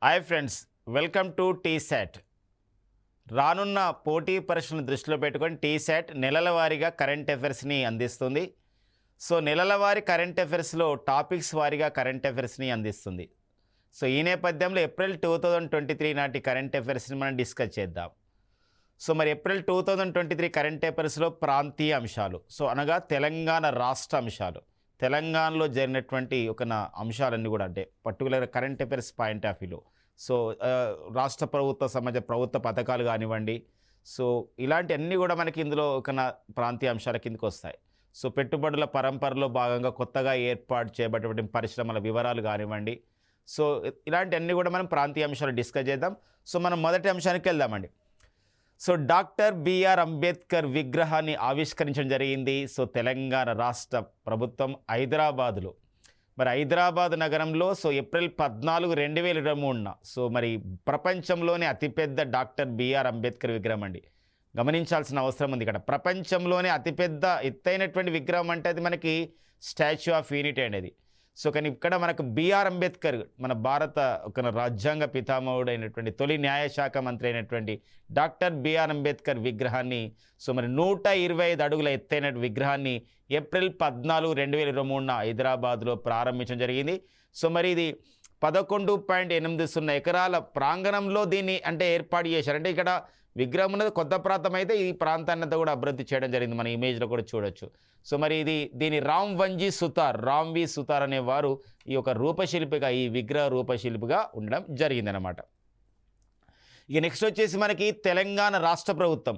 Hi friends, welcome to T-SAT. రానున్న పోటీ పరీక్షలను దృష్టిలో పెట్టుకొని టీశాట్ నెలల వారీగా కరెంట్ అఫైర్స్ని అందిస్తుంది. సో నెలల వారీ కరెంట్ అఫైర్స్లో టాపిక్స్ వారీగా కరెంట్ అఫైర్స్ని అందిస్తుంది. సో ఈ నేపథ్యంలో ఏప్రిల్ 2023 నాటి కరెంట్ అఫైర్స్ని మనం డిస్కస్ చేద్దాం. సో మరి ఏప్రిల్ 2023 కరెంట్ అఫైర్స్లో ప్రాంతీయ అంశాలు, సో అనగా తెలంగాణ రాష్ట్ర అంశాలు, తెలంగాణలో జరిగినటువంటి అంశాలన్నీ కూడా అంటే particular current affairs point of వ్యూలో. సో రాష్ట్ర ప్రభుత్వ ప్రభుత్వ పథకాలు కానివ్వండి, సో ఇలాంటి అన్నీ కూడా మనకి ఇందులో ప్రాంతీయ అంశాల కిందకి వస్తాయి. సో పెట్టుబడుల పరంపరలో భాగంగా కొత్తగా ఏర్పాటు చేయబడినటువంటి పరిశ్రమల వివరాలు కానివ్వండి, సో ఇలాంటి అన్నీ కూడా మనం ప్రాంతీయ అంశాలు డిస్కస్ చేద్దాం. సో మనం మొదటి అంశానికి వెళ్దామండి. సో డాక్టర్ బిఆర్ అంబేద్కర్ విగ్రహాన్ని ఆవిష్కరించడం జరిగింది. సో తెలంగాణ రాష్ట్ర ప్రభుత్వం హైదరాబాదులో, మరి హైదరాబాద్ నగరంలో సో ఏప్రిల్ 14, 2023 సో మరి ప్రపంచంలోనే అతిపెద్ద డాక్టర్ బిఆర్ అంబేద్కర్ విగ్రహం అండి. గమనించాల్సిన అవసరం ఉంది ఇక్కడ. ప్రపంచంలోనే అతిపెద్ద ఎత్తైనటువంటి విగ్రహం అంటే అది మనకి స్టాచ్యూ ఆఫ్ యూనిటీ అనేది. సో కానీ ఇక్కడ మనకు బిఆర్ అంబేద్కర్, మన భారత రాజ్యాంగ పితామహుడు అయినటువంటి తొలి న్యాయశాఖ మంత్రి అయినటువంటి డాక్టర్ బిఆర్ అంబేద్కర్ విగ్రహాన్ని, సో మరి 125 అడుగుల ఎత్తైన విగ్రహాన్ని ఏప్రిల్ 14, 2023 హైదరాబాద్లో ప్రారంభించడం జరిగింది. సో మరి ఇది 11.80 ఎకరాల ప్రాంగణంలో దీన్ని ఏర్పాటు చేశారు. అంటే ఇక్కడ విగ్రహం ఉన్నది కొత్త ప్రాంతం అయితే ఈ ప్రాంతాన్ని అంతా కూడా అభివృద్ధి చేయడం జరిగింది. మన ఇమేజ్లో కూడా చూడొచ్చు. సో మరి దీని రామ్ వి సుతార్ అనేవారు ఈ యొక్క రూపశిల్పిగా, ఈ విగ్రహ రూపశిల్పిగా ఉండడం జరిగిందనమాట. ఇక నెక్స్ట్ వచ్చేసి మనకి తెలంగాణ రాష్ట్ర ప్రభుత్వం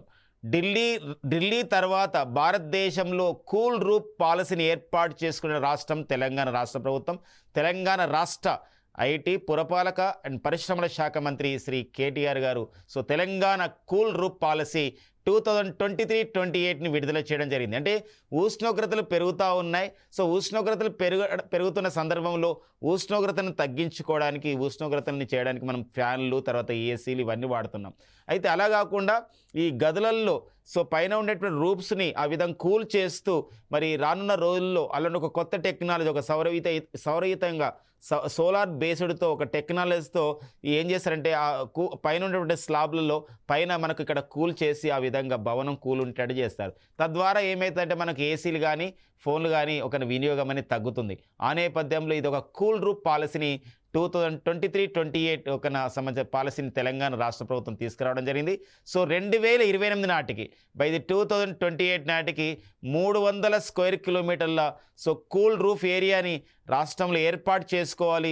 ఢిల్లీ తర్వాత భారతదేశంలో కూల్ రూప్ పాలసీని ఏర్పాటు చేసుకున్న రాష్ట్రం తెలంగాణ రాష్ట్ర ప్రభుత్వం. తెలంగాణ రాష్ట్ర ఐటీ, పురపాలక అండ్ పరిశ్రమల శాఖ మంత్రి శ్రీ కేటీఆర్ గారు సో తెలంగాణ కూల్ రూప్ పాలసీ 2023-28ని విడుదల చేయడం జరిగింది. అంటే ఉష్ణోగ్రతలు పెరుగుతూ ఉన్నాయి. సో ఉష్ణోగ్రతలు పెరుగుతున్న సందర్భంలో ఉష్ణోగ్రతను తగ్గించుకోవడానికి, ఉష్ణోగ్రతని చేయడానికి మనం ఫ్యాన్లు, తర్వాత ఏసీలు ఇవన్నీ వాడుతున్నాం. అయితే అలా కాకుండా ఈ గదులల్లో సో పైన ఉండేటువంటి రూప్స్ని ఆ విధంగా కూల్ చేస్తూ మరి రానున్న రోజుల్లో అలాంటి ఒక కొత్త టెక్నాలజీ, ఒక సౌరయుతంగా సోలార్ బేస్డ్తో ఒక టెక్నాలజీతో ఏం చేస్తారంటే ఆ పైన ఉన్నటువంటి స్లాబ్లలో పైన మనకు ఇక్కడ కూల్ చేసి ఆ విధంగా భవనం కూల్ ఉండేటట్టు చేస్తారు. తద్వారా ఏమవుతుందంటే మనకు ఏసీలు కానీ ఫోన్లు కానీ వినియోగం అనేది తగ్గుతుంది. ఆ నేపథ్యంలో ఇది ఒక కూల్ రూప్ పాలసీని 2023-28 సంబంధించిన పాలసీని తెలంగాణ రాష్ట్ర ప్రభుత్వం తీసుకురావడం జరిగింది. సో 2028 నాటికి, బై ది 2028 నాటికి 300 స్క్వేర్ కిలోమీటర్ల సో కూల్ రూఫ్ ఏరియాని రాష్ట్రంలో ఏర్పాటు చేసుకోవాలి,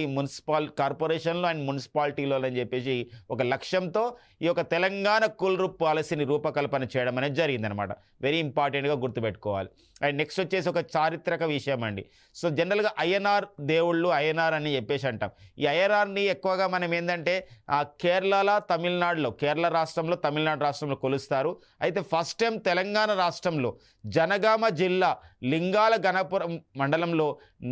కార్పొరేషన్లో అండ్ మున్సిపాలిటీలో అని చెప్పేసి ఒక లక్ష్యంతో ఈ యొక్క తెలంగాణ కూల్ రూఫ్ పాలసీని రూపకల్పన చేయడం అనేది జరిగిందనమాట. వెరీ ఇంపార్టెంట్గా గుర్తుపెట్టుకోవాలి. అండ్ నెక్స్ట్ వచ్చేసి ఒక చారిత్రక విషయం అండి. సో జనరల్గా అయ్యనార్ దేవుళ్ళు, అయ్యనార్ అని చెప్పేసి అంటాం. ఈ అయ్యనార్ని ఎక్కువగా మనం ఏంటంటే కేరళ రాష్ట్రంలో, తమిళనాడు రాష్ట్రంలో కొలుస్తారు. అయితే ఫస్ట్ టైం తెలంగాణ రాష్ట్రంలో జనగామ జిల్లా లింగాల గణపురం మండలంలో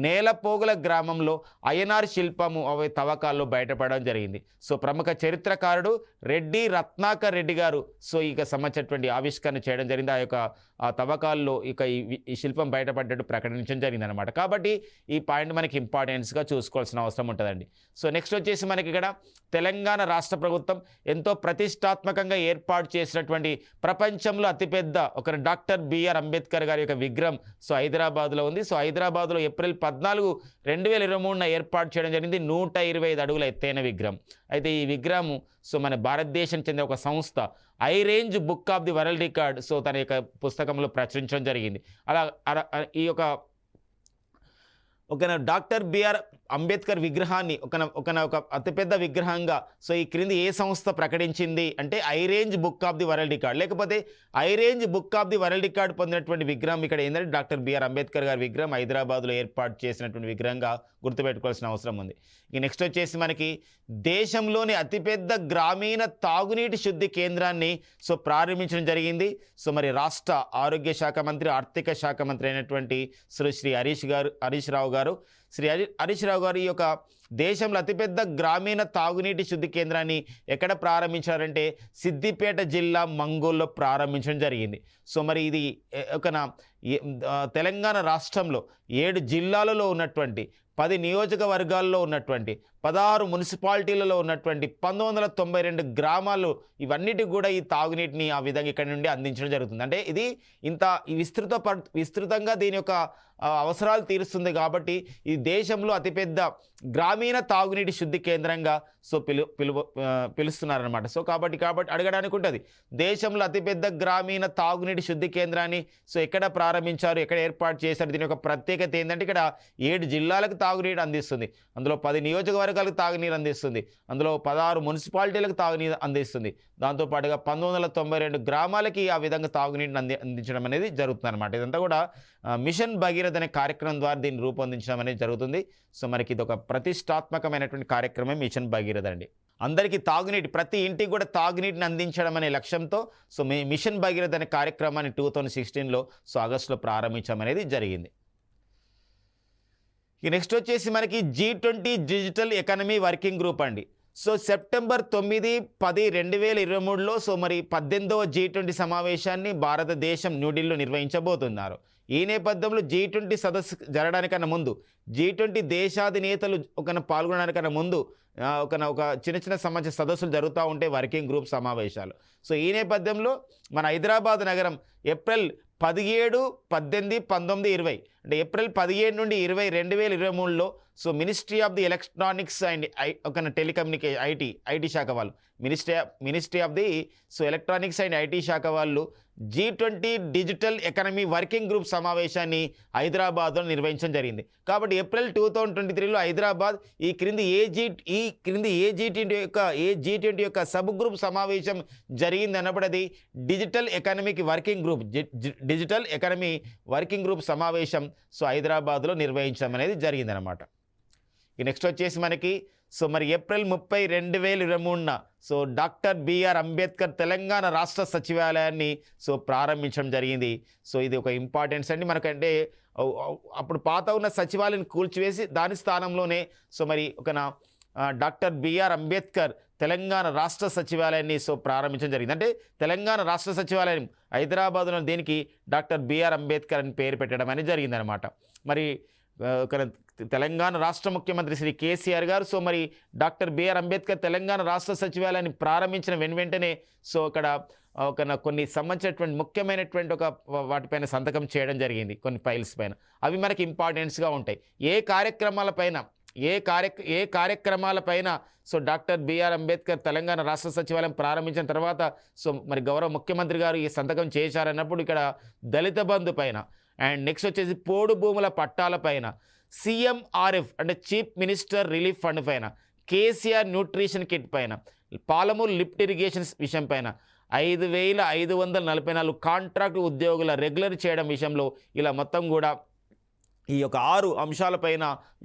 నేలపోగుల గ్రామంలో అయ్యనార్ శిల్పము తవ్వకాల్లో బయటపడడం జరిగింది. సో ప్రముఖ చరిత్రకారుడు రెడ్డి రత్నాకర్ రెడ్డి గారు సో ఇక సంబంధించినటువంటి ఆవిష్కరణ చేయడం జరిగింది. ఆ తవ్వకాల్లో ఈ శిల్పం బయటపడ్డట్టు ప్రకటించడం జరిగిందనమాట. కాబట్టి ఈ పాయింట్ మనకి ఇంపార్టెన్స్గా చూసుకోవాల్సిన అవసరం ఉంటుందండి. సో నెక్స్ట్ వచ్చేసి మనకి ఇక్కడ తెలంగాణ రాష్ట్ర ప్రభుత్వం ఎంతో ప్రతిష్టాత్మకంగా ఏర్పాటు చేసినటువంటి ప్రపంచంలో అతిపెద్ద ఒక డాక్టర్ బిఆర్ అంబేద్కర్ గారి యొక్క విగ్రహం సో హైదరాబాద్లో ఉంది. సో హైదరాబాద్లో ఏప్రిల్ 14, 2023 ఏర్పాటు చేయడం జరిగింది. 125 అడుగుల ఎత్తైన విగ్రహం. అయితే ఈ విగ్రహం సో మన భారతదేశం చెందిన ఒక సంస్థ ఐరేంజ్ book of the world record so తన యొక్క పుస్తకంలో ప్రచురించడం జరిగింది. ఈ యొక్క డాక్టర్ బిఆర్ అంబేద్కర్ విగ్రహాన్ని ఒక అతిపెద్ద విగ్రహంగా సో ఈ క్రింది ఏ సంస్థ ప్రకటించింది అంటే ఐరేంజ్ book of the world record, లేకపోతే ఐరేంజ్ book of the world record పొందినటువంటి విగ్రహం ఇక్కడ ఏంటంటే డాక్టర్ బిఆర్ అంబేద్కర్ గారి విగ్రహం హైదరాబాద్లో ఏర్పాటు చేసినటువంటి విగ్రహంగా గుర్తుపెట్టుకోవాల్సిన అవసరం ఉంది. ఇక నెక్స్ట్ వచ్చేసి మనకి దేశంలోని అతిపెద్ద గ్రామీణ తాగునీటి శుద్ధి కేంద్రాన్ని సో ప్రారంభించడం జరిగింది. సో మరి రాష్ట్ర ఆరోగ్య శాఖ మంత్రి, ఆర్థిక శాఖ మంత్రి అయినటువంటి శ్రీ హరీష్ రావు గారు ఈ యొక్క దేశంలో అతిపెద్ద గ్రామీణ తాగునీటి శుద్ధి కేంద్రాన్ని ఎక్కడ ప్రారంభించారంటే సిద్దిపేట జిల్లా మంగోల్లో ప్రారంభించడం జరిగింది. సో మరి ఇది తెలంగాణ రాష్ట్రంలో 7 జిల్లాలలో ఉన్నటువంటి 10 నియోజకవర్గాల్లో ఉన్నటువంటి 16 మున్సిపాలిటీలలో ఉన్నటువంటి 1992 గ్రామాలు ఇవన్నిటికి కూడా ఈ తాగునీటిని ఆ విధంగా ఇక్కడ నుండి అందించడం జరుగుతుంది. అంటే ఇది ఇంత విస్తృతంగా దీని యొక్క అవసరాలు తీరుస్తుంది కాబట్టి ఈ దేశంలో అతిపెద్ద గ్రామీణ తాగునీటి శుద్ధి కేంద్రంగా సో పిలుస్తున్నారనమాట. సో కాబట్టి అడగడానికి ఉంటుంది, దేశంలో అతిపెద్ద గ్రామీణ తాగునీటి శుద్ధి కేంద్రాన్ని సో ఎక్కడ ప్రారంభించారు, ఎక్కడ ఏర్పాటు చేశారు, దీని యొక్క ప్రత్యేకత ఏంటంటే ఇక్కడ 7 జిల్లాలకు తాగునీరు అందిస్తుంది, అందులో 10 నియోజకవర్గాలకు తాగునీరు అందిస్తుంది, అందులో 16 మున్సిపాలిటీలకు తాగునీరు అందిస్తుంది, దాంతోపాటుగా 1992 గ్రామాలకి ఆ విధంగా తాగునీటిని అందించడం అనేది జరుగుతుంది అనమాట. ఇదంతా కూడా మిషన్ భగీరథ అనే కార్యక్రమం ద్వారా దీన్ని రూపొందించడం అనేది జరుగుతుంది. సో మనకి ఇది ఒక ప్రతిష్టాత్మకమైనటువంటి కార్యక్రమం మిషన్ భగీరథ అండి. అందరికీ తాగునీటి, ప్రతి ఇంటికి కూడా తాగునీటిని అందించడం అనే లక్ష్యంతో సో మిషన్ భగీరథ అనే కార్యక్రమాన్ని 2016లో సో ఆగస్టులో ప్రారంభించడం అనేది జరిగింది. ఈ నెక్స్ట్ వచ్చేసి మనకి G20 digital economy working group అండి. సో సెప్టెంబర్ 9, 10, 2023లో సో మరి 18వ G20 సమావేశాన్ని భారతదేశం న్యూఢిల్లీలో నిర్వహించబోతున్నారు. ఈ నేపథ్యంలో G20 సదస్సు జరగడానికన్నా ముందు, G20 దేశాధినేతలు పాల్గొనడానికన్నా ముందు ఒక చిన్న సంబంధించిన సదస్సులు జరుగుతూ ఉంటాయి, వర్కింగ్ గ్రూప్ సమావేశాలు. సో ఈ నేపథ్యంలో మన హైదరాబాద్ నగరం ఏప్రిల్ 17, 18, 19, 20 అంటే ఏప్రిల్ 17 నుండి 20, 2023లో so ministry of the electronics and telecommunication IT శాఖ వాళ్ళు, ministry of the so electronics and IT శాఖ వాళ్ళు G20 digital economy working group సమావేశాన్ని హైదరాబాద్లో నిర్వహించడం జరిగింది. కాబట్టి ఏప్రిల్ 2023లో హైదరాబాద్ ఈ క్రింది ఏ G20 యొక్క సబ్ గ్రూప్ సమావేశం జరిగింది అన్నప్పుడు అది డిజిటల్ ఎకానమీ వర్కింగ్ గ్రూప్ సమావేశం సో హైదరాబాద్లో నిర్వహించడం అనేది జరిగిందనమాట. ఈ నెక్స్ట్ వచ్చేసి మనకి సో మరి ఏప్రిల్ 30, 2023న సో డాక్టర్ బిఆర్ అంబేద్కర్ తెలంగాణ రాష్ట్ర సచివాలయాన్ని సో ప్రారంభించడం జరిగింది. సో ఇది ఒక ఇంపార్టెన్స్ అండి మనకంటే, అప్పుడు పాత ఉన్న సచివాలయాన్ని కూల్చివేసి దాని స్థానంలోనే సో మరి డాక్టర్ బిఆర్ అంబేద్కర్ తెలంగాణ రాష్ట్ర సచివాలయాన్ని సో ప్రారంభించడం జరిగింది. అంటే తెలంగాణ రాష్ట్ర సచివాలయం హైదరాబాద్లో దీనికి డాక్టర్ బిఆర్ అంబేద్కర్ అని పేరు పెట్టడం అనేది జరిగిందనమాట. మరి తెలంగాణ రాష్ట్ర ముఖ్యమంత్రి శ్రీ కేసీఆర్ గారు సో మరి డాక్టర్ బిఆర్ అంబేద్కర్ తెలంగాణ రాష్ట్ర సచివాలయాన్ని ప్రారంభించిన వెంటనే సో అక్కడ కొన్ని సంబంధించినటువంటి ముఖ్యమైనటువంటి వాటిపైన సంతకం చేయడం జరిగింది, కొన్ని ఫైల్స్ పైన. అవి మనకి ఇంపార్టెన్స్గా ఉంటాయి. ఏ కార్యక్రమాలపైన సో డాక్టర్ బిఆర్ అంబేద్కర్ తెలంగాణ రాష్ట్ర సచివాలయం ప్రారంభించిన తర్వాత సో మరి గౌరవ ముఖ్యమంత్రి గారు ఈ సంతకం చేశారన్నప్పుడు ఇక్కడ దళిత బంధు పైన, అండ్ నెక్స్ట్ వచ్చేసి పోడు భూముల పట్టాల పైన, CMRF అంటే చీఫ్ మినిస్టర్ రిలీఫ్ ఫండ్ పైన, కేసీఆర్ న్యూట్రిషన్ కిట్ పైన, పాలమూరు లిఫ్ట్ ఇరిగేషన్ విషయం పైన, 5,544 కాంట్రాక్ట్ ఉద్యోగుల రెగ్యులర్ చేయడం విషయంలో ఇలా మొత్తం కూడా ఈ యొక్క 6